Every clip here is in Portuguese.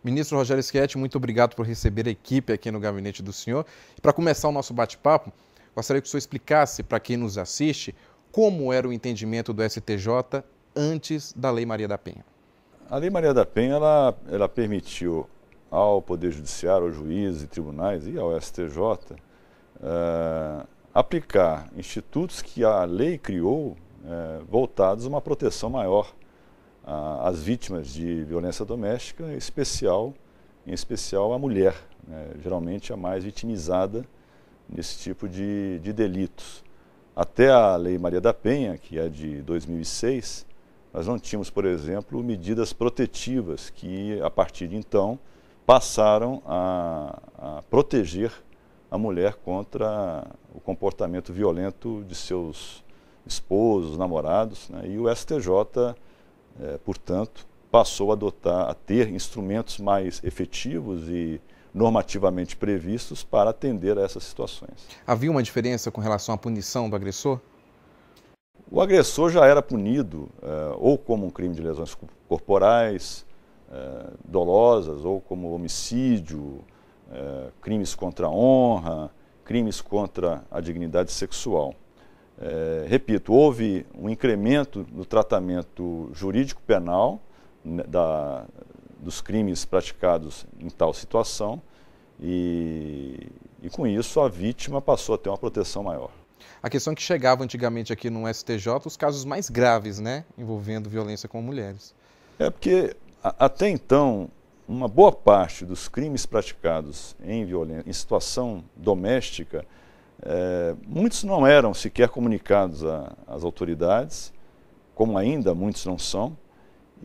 Ministro Rogério Schietti, muito obrigado por receber a equipe aqui no gabinete do senhor. E para começar o nosso bate-papo, gostaria que o senhor explicasse para quem nos assiste como era o entendimento do STJ antes da Lei Maria da Penha. A Lei Maria da Penha ela permitiu ao Poder Judiciário, aos juízes e tribunais e ao STJ aplicar institutos que a lei criou voltados a uma proteção maior às vítimas de violência doméstica, em especial a mulher, geralmente a mais vitimizada nesse tipo de delitos. Até a Lei Maria da Penha, que é de 2006, nós não tínhamos, por exemplo, medidas protetivas que, a partir de então, passaram a proteger a mulher contra o comportamento violento de seus esposos, namorados, e o STJ, portanto, passou a ter instrumentos mais efetivos e normativamente previstos para atender a essas situações. Havia uma diferença com relação à punição do agressor? O agressor já era punido ou como um crime de lesões corporais dolosas, ou como homicídio, crimes contra a honra, crimes contra a dignidade sexual. Repito, houve um incremento no tratamento jurídico-penal dos crimes praticados em tal situação e com isso a vítima passou a ter uma proteção maior. A questão é que chegava antigamente aqui no STJ os casos mais graves, envolvendo violência com mulheres. Porque até então uma boa parte dos crimes praticados em situação doméstica, muitos não eram sequer comunicados às autoridades, como ainda muitos não são,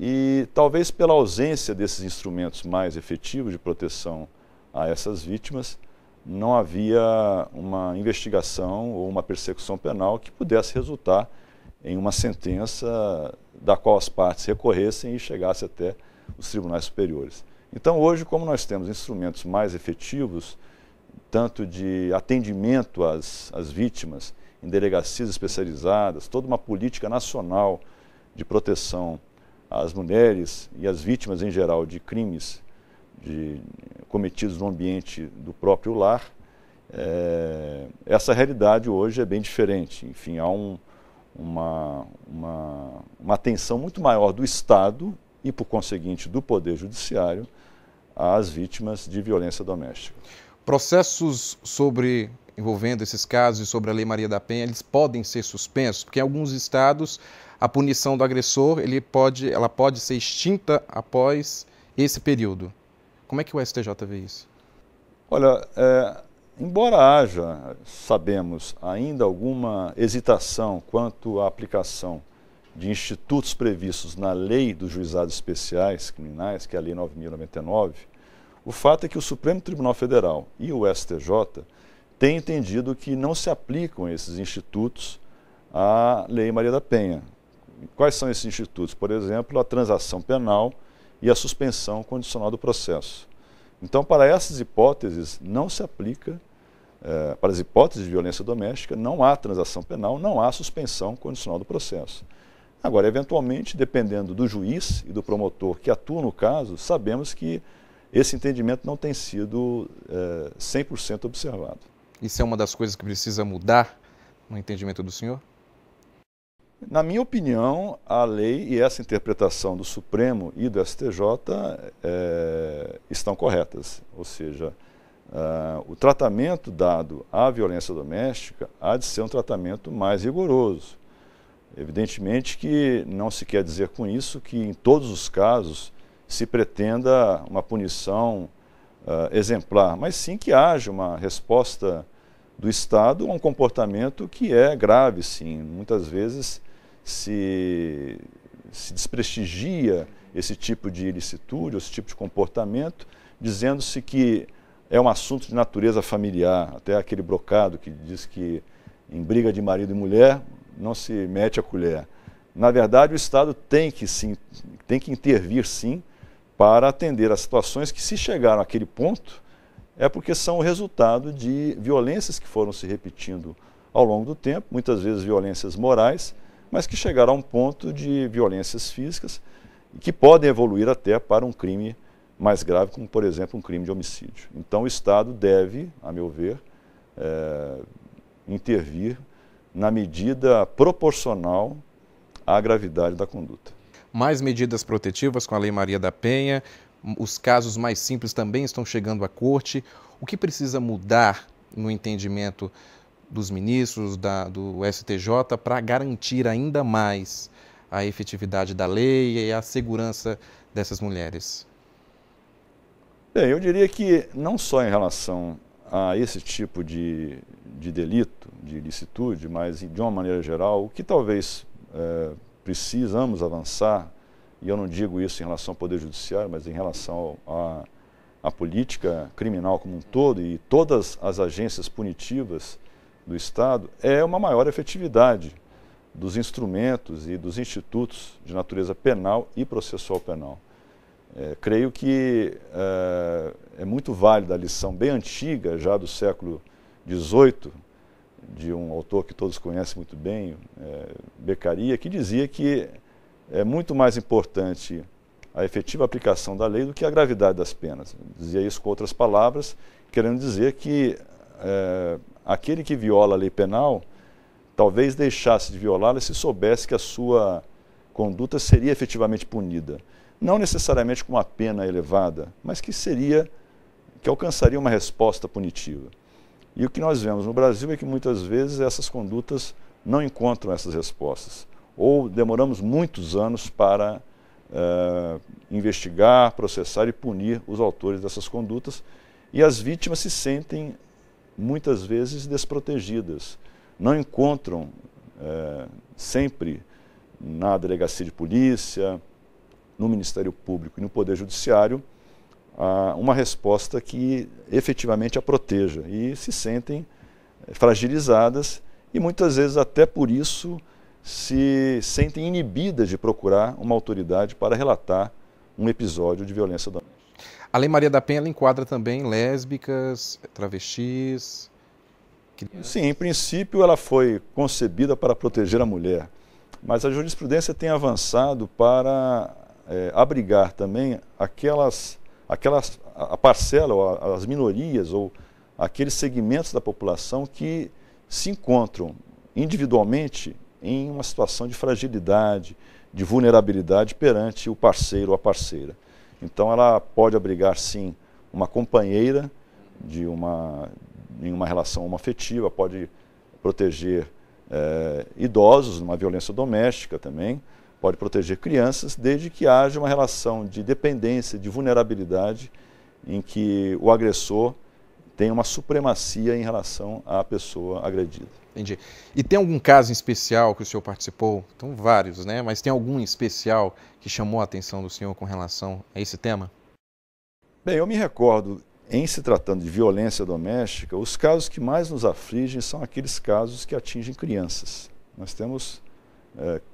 e talvez pela ausência desses instrumentos mais efetivos de proteção a essas vítimas, não havia uma investigação ou uma persecução penal que pudesse resultar em uma sentença da qual as partes recorressem e chegasse até os tribunais superiores. Então hoje, como nós temos instrumentos mais efetivos, tanto de atendimento às vítimas em delegacias especializadas, toda uma política nacional de proteção às mulheres e às vítimas em geral de crimes cometidos no ambiente do próprio lar, essa realidade hoje é bem diferente. Enfim, há uma atenção muito maior do Estado e, por conseguinte, do Poder Judiciário às vítimas de violência doméstica. Processos envolvendo esses casos e sobre a Lei Maria da Penha, eles podem ser suspensos, porque em alguns estados a punição do agressor ela pode ser extinta após esse período. Como é que o STJ vê isso? Olha, embora haja, sabemos, ainda alguma hesitação quanto à aplicação de institutos previstos na Lei dos Juizados Especiais Criminais, que é a Lei 9.099, o fato é que o Supremo Tribunal Federal e o STJ têm entendido que não se aplicam esses institutos à Lei Maria da Penha. Quais são esses institutos? Por exemplo, a transação penal e a suspensão condicional do processo. Então, para essas hipóteses, não se aplica, para as hipóteses de violência doméstica, não há transação penal, não há suspensão condicional do processo. Agora, eventualmente, dependendo do juiz e do promotor que atua no caso, sabemos que esse entendimento não tem sido 100% observado. Isso é uma das coisas que precisa mudar no entendimento do senhor? Na minha opinião, a lei e essa interpretação do Supremo e do STJ estão corretas. Ou seja, o tratamento dado à violência doméstica há de ser um tratamento mais rigoroso. Evidentemente que não se quer dizer com isso que em todos os casos se pretenda uma punição exemplar, mas sim que haja uma resposta do Estado a um comportamento que é grave, sim. Muitas vezes se desprestigia esse tipo de ilicitude, esse tipo de comportamento, dizendo-se que é um assunto de natureza familiar, até aquele brocado que diz que em briga de marido e mulher não se mete a colher. Na verdade, o Estado tem que intervir, sim, para atender as situações que, se chegaram àquele ponto, é porque são o resultado de violências que foram se repetindo ao longo do tempo, muitas vezes violências morais, mas que chegaram a um ponto de violências físicas e que podem evoluir até para um crime mais grave, como, por exemplo, um crime de homicídio. Então, o Estado deve, a meu ver, intervir na medida proporcional à gravidade da conduta. Mais medidas protetivas com a Lei Maria da Penha, os casos mais simples também estão chegando à corte. O que precisa mudar no entendimento dos ministros, do STJ, para garantir ainda mais a efetividade da lei e a segurança dessas mulheres? Bem, eu diria que não só em relação a esse tipo de delito, de ilicitude, mas de uma maneira geral, o que talvez precisamos avançar, e eu não digo isso em relação ao Poder Judiciário, mas em relação à política criminal como um todo e todas as agências punitivas do Estado, é uma maior efetividade dos instrumentos e dos institutos de natureza penal e processual penal. Creio que é muito válida a lição bem antiga, já do século XVIII, de um autor que todos conhecem muito bem, Beccaria, que dizia que é muito mais importante a efetiva aplicação da lei do que a gravidade das penas. Dizia isso com outras palavras, querendo dizer que aquele que viola a lei penal talvez deixasse de violá-la se soubesse que a sua conduta seria efetivamente punida. Não necessariamente com uma pena elevada, mas que alcançaria uma resposta punitiva. E o que nós vemos no Brasil é que muitas vezes essas condutas não encontram essas respostas. Ou demoramos muitos anos para investigar, processar e punir os autores dessas condutas, e as vítimas se sentem muitas vezes desprotegidas. Não encontram sempre na delegacia de polícia, no Ministério Público e no Poder Judiciário uma resposta que efetivamente a proteja, e se sentem fragilizadas e muitas vezes até por isso se sentem inibidas de procurar uma autoridade para relatar um episódio de violência doméstica. A Lei Maria da Penha ela enquadra também lésbicas, travestis? Sim, em princípio ela foi concebida para proteger a mulher, mas a jurisprudência tem avançado para abrigar também a parcela, ou as minorias, ou aqueles segmentos da população que se encontram individualmente em uma situação de fragilidade, de vulnerabilidade perante o parceiro ou a parceira. Então ela pode abrigar, sim, uma companheira em uma relação homoafetiva, pode proteger idosos numa violência doméstica também, pode proteger crianças, desde que haja uma relação de dependência, de vulnerabilidade, em que o agressor tem uma supremacia em relação à pessoa agredida. Entendi. E tem algum caso em especial que o senhor participou? Então, vários, né? Mas tem algum em especial que chamou a atenção do senhor com relação a esse tema? Bem, eu me recordo, em se tratando de violência doméstica, os casos que mais nos afligem são aqueles casos que atingem crianças. Nós temos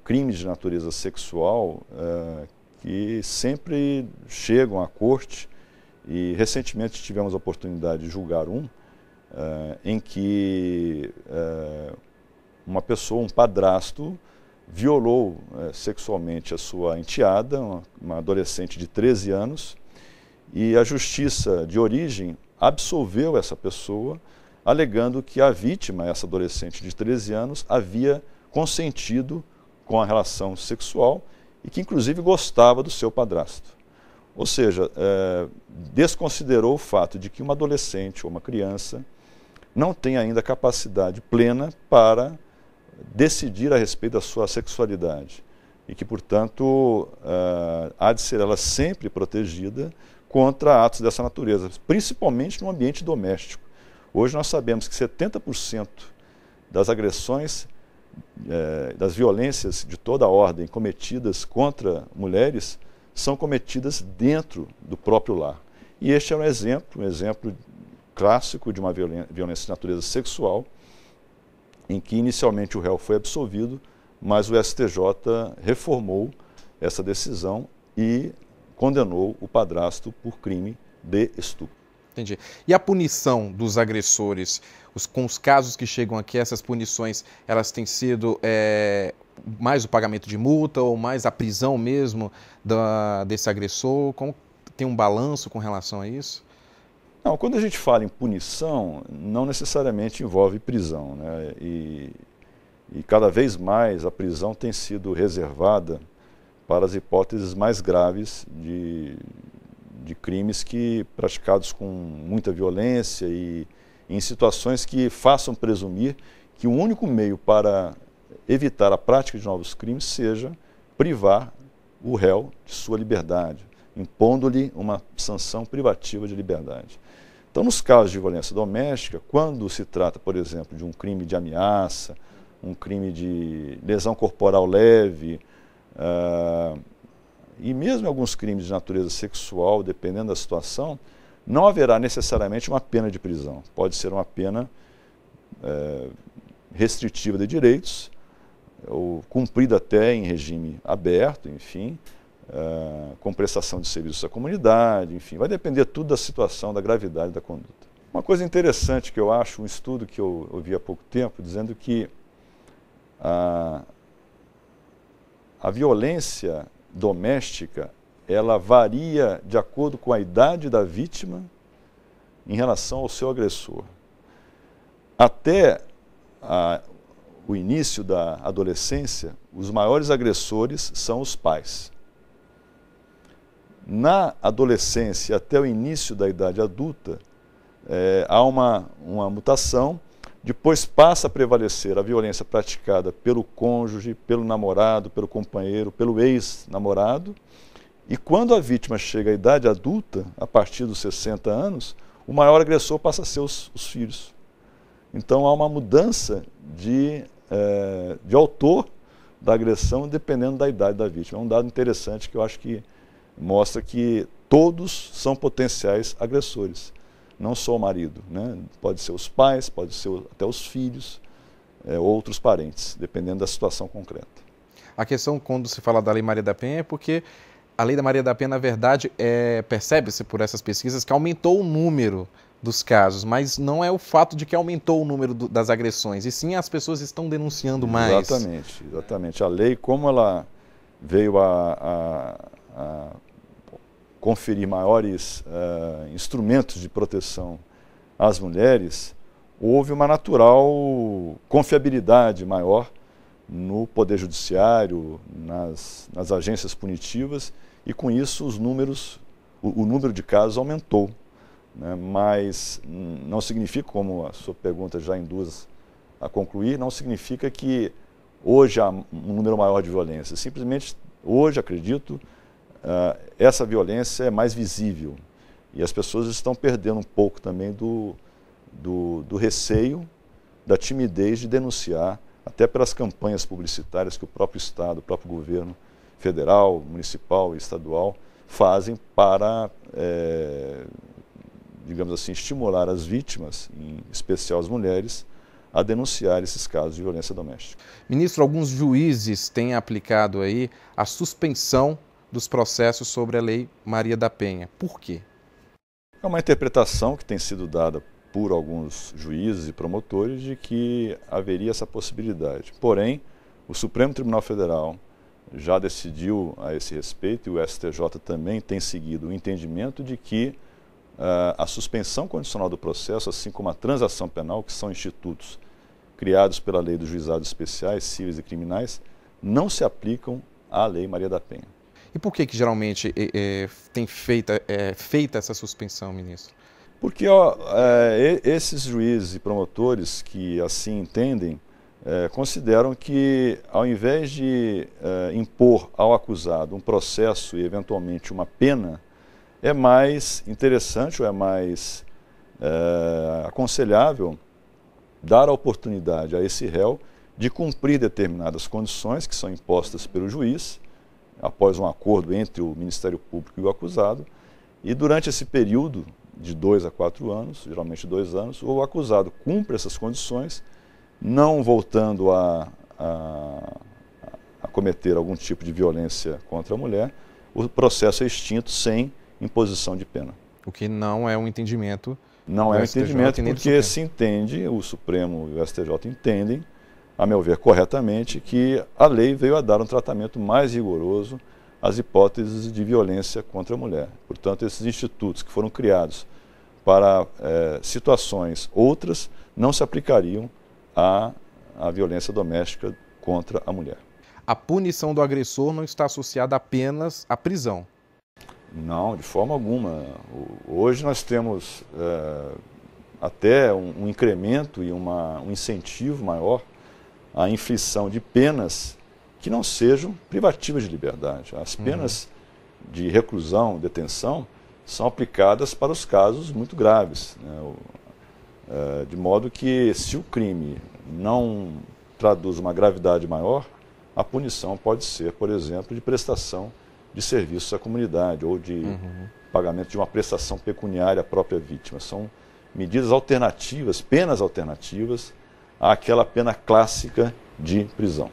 crimes de natureza sexual que sempre chegam à corte, e recentemente tivemos a oportunidade de julgar em que uma pessoa, um padrasto, violou sexualmente a sua enteada, uma adolescente de 13 anos, e a justiça de origem absolveu essa pessoa, alegando que a vítima, essa adolescente de 13 anos, havia consentido com a relação sexual e que inclusive gostava do seu padrasto. Ou seja, desconsiderou o fato de que uma adolescente ou uma criança não tem ainda capacidade plena para decidir a respeito da sua sexualidade e que, portanto, há de ser ela sempre protegida contra atos dessa natureza, principalmente no ambiente doméstico. Hoje nós sabemos que 70% das agressões, das violências de toda a ordem cometidas contra mulheres são cometidas dentro do próprio lar. E este é um exemplo clássico de uma violência de natureza sexual, em que inicialmente o réu foi absolvido, mas o STJ reformou essa decisão e condenou o padrasto por crime de estupro. Entendi. E a punição dos agressores, com os casos que chegam aqui, essas punições, elas têm sido mais o pagamento de multa ou mais a prisão mesmo desse agressor? Como tem um balanço com relação a isso? Não, quando a gente fala em punição, não necessariamente envolve prisão, né? E cada vez mais a prisão tem sido reservada para as hipóteses mais graves de crimes praticados com muita violência e em situações que façam presumir que o único meio para evitar a prática de novos crimes seja privar o réu de sua liberdade, impondo-lhe uma sanção privativa de liberdade. Então, nos casos de violência doméstica, quando se trata, por exemplo, de um crime de ameaça, um crime de lesão corporal leve, e mesmo alguns crimes de natureza sexual, dependendo da situação, não haverá necessariamente uma pena de prisão. Pode ser uma pena restritiva de direitos, ou cumprida até em regime aberto, enfim, com prestação de serviços à comunidade, enfim, vai depender tudo da situação, da gravidade da conduta. Uma coisa interessante que eu acho, um estudo que eu ouvi há pouco tempo, dizendo que a violência doméstica, ela varia de acordo com a idade da vítima em relação ao seu agressor. Até o início da adolescência, os maiores agressores são os pais. Na adolescência até o início da idade adulta, há uma mutação, depois passa a prevalecer a violência praticada pelo cônjuge, pelo namorado, pelo companheiro, pelo ex-namorado, e quando a vítima chega à idade adulta, a partir dos 60 anos, o maior agressor passa a ser os filhos. Então há uma mudança de autor da agressão dependendo da idade da vítima. É um dado interessante que eu acho que mostra que todos são potenciais agressores, não só o marido, né? Pode ser os pais, pode ser até os filhos, outros parentes, dependendo da situação concreta. A questão quando se fala da Lei Maria da Penha é porque a Lei da Maria da Penha, na verdade, percebe-se por essas pesquisas que aumentou o número dos casos, mas não é o fato de que aumentou o número das agressões, e sim as pessoas estão denunciando mais. Exatamente, exatamente. A lei, como ela veio a conferir maiores instrumentos de proteção às mulheres, houve uma natural confiabilidade maior no Poder Judiciário, nas agências punitivas, e com isso o número de casos aumentou, né? Mas não significa, como a sua pergunta já induz a concluir, não significa que hoje há um número maior de violência. Simplesmente, hoje, acredito, essa violência é mais visível e as pessoas estão perdendo um pouco também do receio, da timidez de denunciar, até pelas campanhas publicitárias que o próprio Estado, o próprio governo federal, municipal e estadual fazem para, digamos assim, estimular as vítimas, em especial as mulheres, a denunciar esses casos de violência doméstica. Ministro, alguns juízes têm aplicado aí a suspensão dos processos sobre a Lei Maria da Penha. Por quê? É uma interpretação que tem sido dada por alguns juízes e promotores de que haveria essa possibilidade. Porém, o Supremo Tribunal Federal já decidiu a esse respeito, e o STJ também tem seguido o entendimento de que a suspensão condicional do processo, assim como a transação penal, que são institutos criados pela Lei dos Juizados Especiais, Cíveis e Criminais, não se aplicam à Lei Maria da Penha. E por que geralmente tem feita essa suspensão, ministro? Porque esses juízes e promotores que assim entendem, consideram que, ao invés de impor ao acusado um processo e, eventualmente, uma pena, é mais interessante ou é mais aconselhável dar a oportunidade a esse réu de cumprir determinadas condições que são impostas pelo juiz, após um acordo entre o Ministério Público e o acusado, e durante esse período de 2 a 4 anos, geralmente 2 anos, o acusado cumpre essas condições, não voltando a cometer algum tipo de violência contra a mulher, o processo é extinto sem imposição de pena. O que não é um entendimento. Não é um entendimento porque se entende, o Supremo e o STJ entendem, a meu ver corretamente, que a lei veio a dar um tratamento mais rigoroso as hipóteses de violência contra a mulher. Portanto, esses institutos que foram criados para situações outras não se aplicariam à violência doméstica contra a mulher. A punição do agressor não está associada apenas à prisão. Não, de forma alguma. Hoje nós temos até um incremento e um incentivo maior à inflição de penas que não sejam privativas de liberdade. As penas de reclusão, detenção, são aplicadas para os casos muito graves, né? De modo que, se o crime não traduz uma gravidade maior, a punição pode ser, por exemplo, de prestação de serviços à comunidade ou de pagamento de uma prestação pecuniária à própria vítima. São medidas alternativas, penas alternativas àquela pena clássica de prisão.